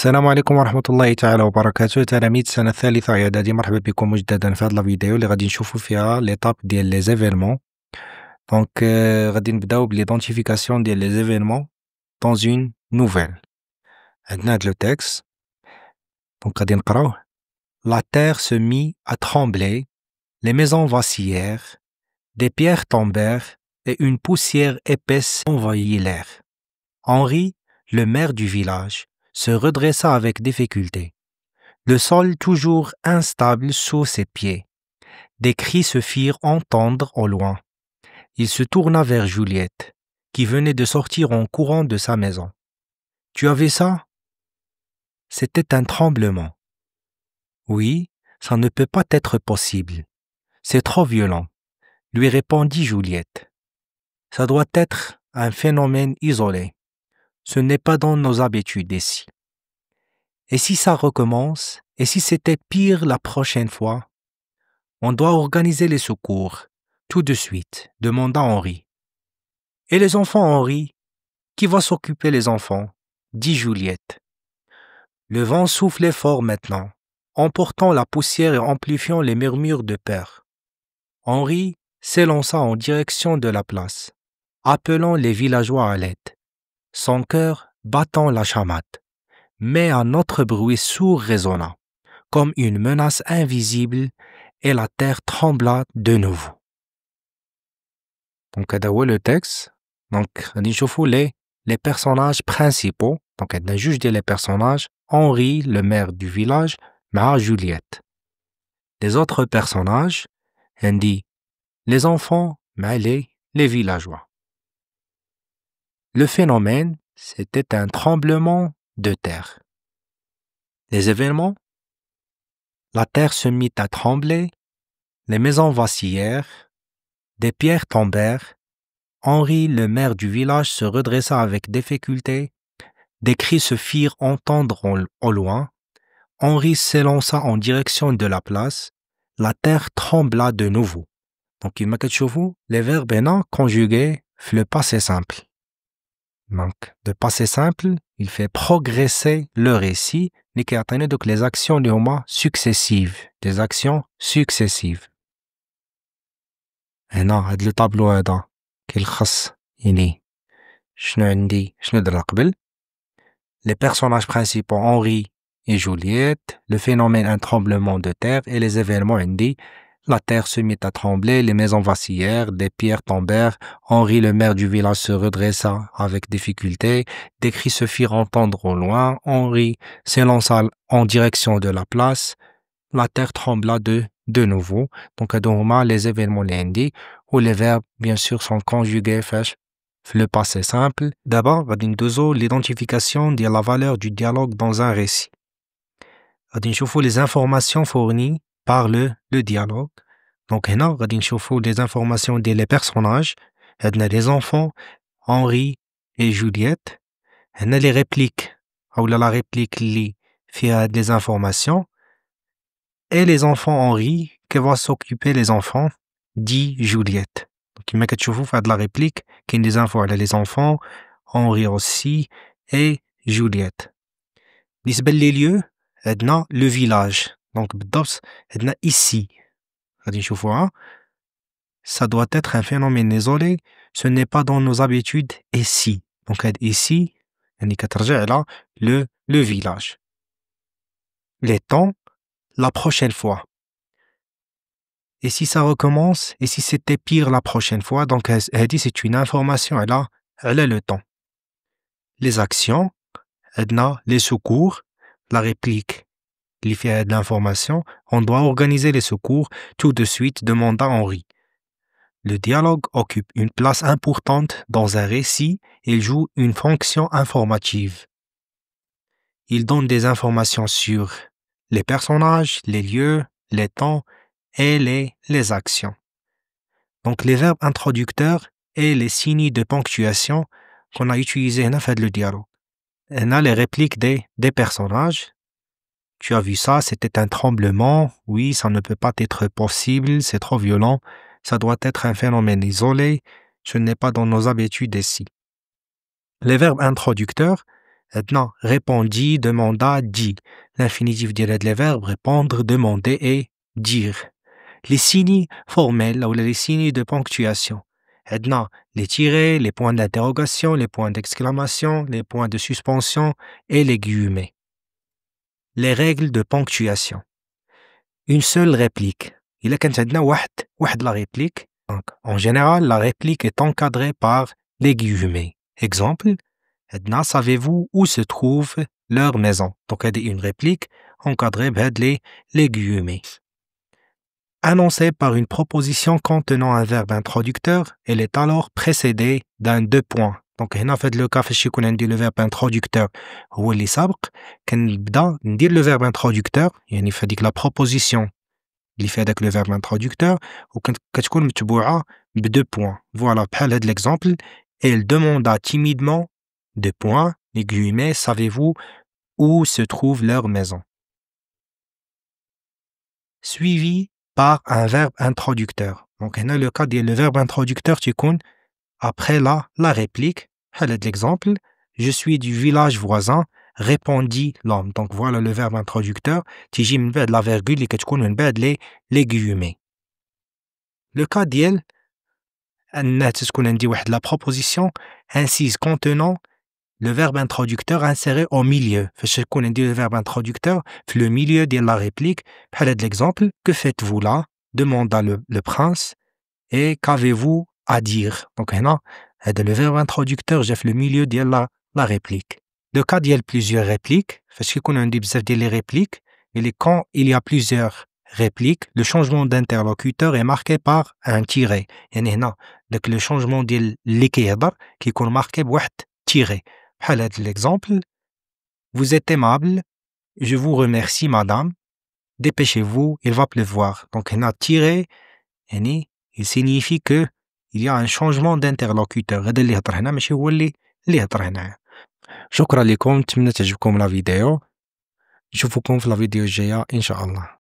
السلام عليكم ورحمة الله تعالى وبركاته. تلاميذ السنة الثالثة إعدادي، مرحبا بكم مجددا في هذه الفيديو اللي غادي نشوفوا فيها ليطاب ديال لي زيفينمون. دونك غادي نبداو بليدونتيفيكاسيون ديال لي زيفينمون dans une nouvelle. عندنا هاد لو تكست، دونك غادي نقراوه. La terre se mit à trembler, les maisons vacillèrent, des pierres tombèrent et une poussière épaisse envahit l'air. Henri, le maire du village, se redressa avec difficulté. Le sol toujours instable sous ses pieds. Des cris se firent entendre au loin. Il se tourna vers Juliette, qui venait de sortir en courant de sa maison. « Tu as vu ça ? » C'était un tremblement. « Oui, ça ne peut pas être possible. C'est trop violent, » lui répondit Juliette. « Ça doit être un phénomène isolé. Ce n'est pas dans nos habitudes ici. Et si ça recommence, et si c'était pire la prochaine fois, on doit organiser les secours, tout de suite, demanda Henri. Et les enfants, Henri? Qui va s'occuper des enfants? Dit Juliette. Le vent soufflait fort maintenant, emportant la poussière et amplifiant les murmures de peur. Henri s'élança en direction de la place, appelant les villageois à l'aide, son cœur battant la chamade. Mais un autre bruit sourd résonna, comme une menace invisible, et la terre trembla de nouveau. Donc, هذا هو le texte. Donc, غادي نشوفوا les personnages principaux. Donc, عندنا جوج ديال les personnages, Henri, le maire du village, مع Juliette. Les autres personnages, عندي les enfants, مع les villageois. Le phénomène, c'était un tremblement de terre. Les événements, la terre se mit à trembler, les maisons vacillèrent, des pierres tombèrent, Henri, le maire du village, se redressa avec difficulté, des cris se firent entendre au loin, Henri s'élança en direction de la place, la terre trembla de nouveau. Donc, il m'a كتشوفوا les verbes هنا conjugués في le passé simple. Donc, le passé simple, il fait progresser le récit, mais qui atteint donc les actions اللي هما successives, des actions successives. هنا هاد لو طابلو هذا كيلخص يعني شنو درنا قبل. Les personnages principaux Henri et Juliette, le phénomène un tremblement de terre et les événements عندي la terre se mit à trembler, les maisons vacillèrent, des pierres tombèrent, Henri le maire du village se redressa avec difficulté, des cris se firent entendre au loin, Henri s'élança en direction de la place, la terre trembla de nouveau. Donc les événements l'indi où les verbes bien sûr sont conjugués le passé simple. D'abord, غادي ندوزو l'identification de la valeur du dialogue dans un récit. غادي نشوفو les informations fournies par le dialogue. Donc هنا غادي نشوفو les informations ديال les personnages. عندنا les enfants Henri et Juliette. هنا les répliques ou la réplique اللي فيها des informations. Et les enfants Henri, que va s'occuper les enfants, dit Juliette. Donc, كما كتشوفوا في هاد la réplique كاين des infos على les enfants, Henri aussi et Juliette. بالنسبة لي lieux, عندنا le village. Donc بالضبط عندنا ici. غادي نشوفوها. Ça doit être un phénomène isolé, ce n'est pas dans nos habitudes ici. Donc ici, يعني كترجع على le village. Les temps, la prochaine fois. Et si ça recommence, et si c'était pire la prochaine fois, donc elle dit c'est une information, elle a le temps. Les actions, les secours, la réplique, il fait de l'information, on doit organiser les secours tout de suite, demanda Henri. Le dialogue occupe une place importante dans un récit et joue une fonction informative. Il donne des informations sur les personnages, les lieux, les temps et les actions. Donc les verbes introducteurs et les signes de ponctuation qu'on a utilisés dans le dialogue. On a les répliques des personnages. Tu as vu ça, c'était un tremblement. Oui, ça ne peut pas être possible, c'est trop violent. Ça doit être un phénomène isolé. Ce n'est pas dans nos habitudes ici. Les verbes introducteurs, عندنا répondit, demanda, dit. L'infinitif direct les verbes répondre, demander et dire. Les signes formels ou les signes de ponctuation. عندنا les tirets, les points d'interrogation, les points d'exclamation, les points de suspension et les guillemets. Les règles de ponctuation. Une seule réplique. Il a كانت عندنا واحد la réplique. Donc, en général, la réplique est encadrée par les guillemets. Exemple, عندنا savez-vous où se trouve leur maison? Donc, il y a une réplique encadrée par les guillemets. Annoncée par une proposition contenant un verbe introducteur, elle est alors précédée d'un deux points. Donc هنا في هذا le cas فاش يكون عندي le verbe introducteur هو اللي سبق كنبدا ندير le verbe introducteur يعني في هذيك la proposition اللي فيها داك le verbe introducteur وكتكون متبوعة ب deux points. Voilà بحال هذا l'exemple. Elle demanda timidement deux points les guillemets savez-vous où se trouve leur maison? Suivi par un verbe introducteur. Donc, on a le cas le verbe introducteur qui compte après la réplique. L'exemple, je suis du village voisin, répondit l'homme. Donc, voilà le verbe introducteur. Tiji min ba'd la virgule qui تكون من بعد les guillemets. Le cas ديال أن تكون عندي واحد la proposition incise contenant le verbe introducteur inséré au milieu. فاش يكون عندي le verbe introducteur في le milieu de la réplique. بحال هاد l'exemple, que faites-vous là? Demanda le prince. Et qu'avez-vous à dire? Donc هنا هذا le verbe introducteur جا في le milieu ديال la réplique. Le cas ديال plusieurs répliques, فاش يكون عندي بزاف ديال les répliques, et quand il y a plusieurs répliques, le changement d'interlocuteur est marqué par un tiret. يعني هنا داك le changement ديال اللي كيهضر كيكون marqué بواحد tiret. بحال هاد l'exemple, vous êtes aimable, je vous remercie madame, dépêchez-vous, il va pleuvoir. Donc هنا tiret يعني il signifie que il y a un changement d'interlocuteur. هذا اللي هضر هنا ماشي هو اللي هضر هنا. شكرا لكم، نتمنى تعجبكم لا فيديو. نشوفكم في لا فيديو الجاية إن شاء الله.